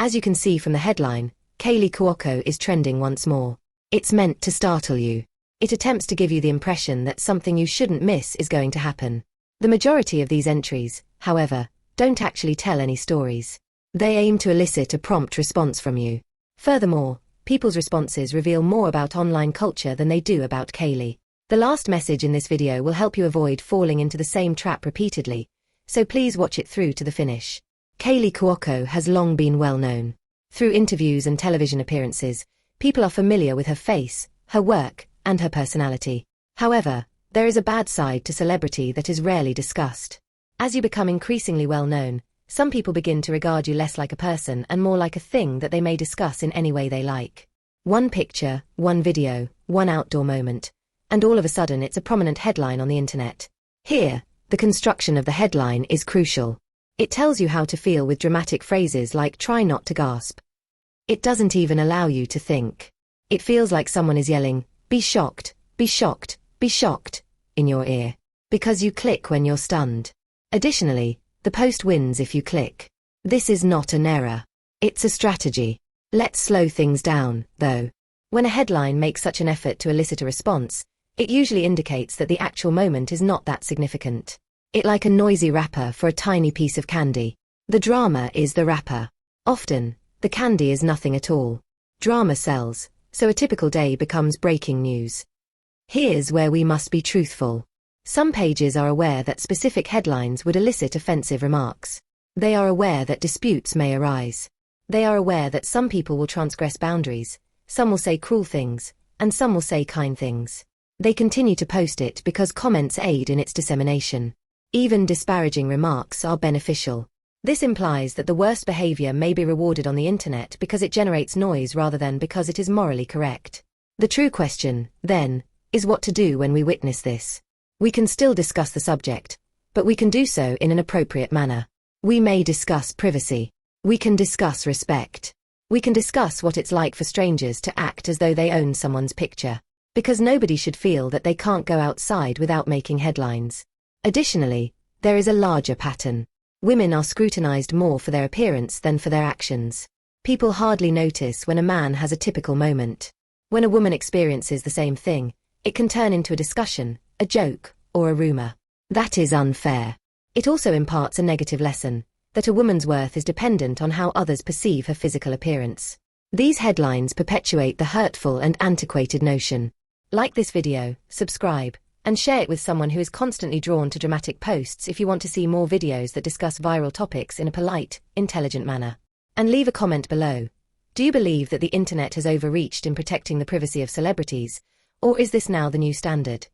As you can see from the headline, Kaley Cuoco is trending once more. It's meant to startle you. It attempts to give you the impression that something you shouldn't miss is going to happen. The majority of these entries, however, don't actually tell any stories. They aim to elicit a prompt response from you. Furthermore, people's responses reveal more about online culture than they do about Kaley. The last message in this video will help you avoid falling into the same trap repeatedly, so please watch it through to the finish. Kaley Cuoco has long been well known. Through interviews and television appearances, people are familiar with her face, her work, and her personality. However, there is a bad side to celebrity that is rarely discussed. As you become increasingly well known, some people begin to regard you less like a person and more like a thing that they may discuss in any way they like. One picture, one video, one outdoor moment, and all of a sudden it's a prominent headline on the internet. Here, the construction of the headline is crucial. It tells you how to feel with dramatic phrases like "try not to gasp." It doesn't even allow you to think. It feels like someone is yelling, "Be shocked, be shocked, be shocked," in your ear. Because you click when you're stunned. Additionally, the post wins if you click. This is not an error. It's a strategy. Let's slow things down, though. When a headline makes such an effort to elicit a response, it usually indicates that the actual moment is not that significant. It's like a noisy wrapper for a tiny piece of candy. The drama is the wrapper. Often, the candy is nothing at all. Drama sells, so a typical day becomes breaking news. Here's where we must be truthful. Some pages are aware that specific headlines would elicit offensive remarks. They are aware that disputes may arise. They are aware that some people will transgress boundaries, some will say cruel things, and some will say kind things. They continue to post it because comments aid in its dissemination. Even disparaging remarks are beneficial. This implies that the worst behavior may be rewarded on the internet because it generates noise rather than because it is morally correct. The true question, then, is what to do when we witness this. We can still discuss the subject, but we can do so in an appropriate manner. We may discuss privacy. We can discuss respect. We can discuss what it's like for strangers to act as though they own someone's picture. Because nobody should feel that they can't go outside without making headlines. Additionally, there is a larger pattern. Women are scrutinized more for their appearance than for their actions. People hardly notice when a man has a typical moment. When a woman experiences the same thing, it can turn into a discussion, a joke, or a rumor. That is unfair. It also imparts a negative lesson, that a woman's worth is dependent on how others perceive her physical appearance. These headlines perpetuate the hurtful and antiquated notion. Like this video, subscribe, and share it with someone who is constantly drawn to dramatic posts if you want to see more videos that discuss viral topics in a polite, intelligent manner. And leave a comment below. Do you believe that the internet has overreached in protecting the privacy of celebrities, or is this now the new standard?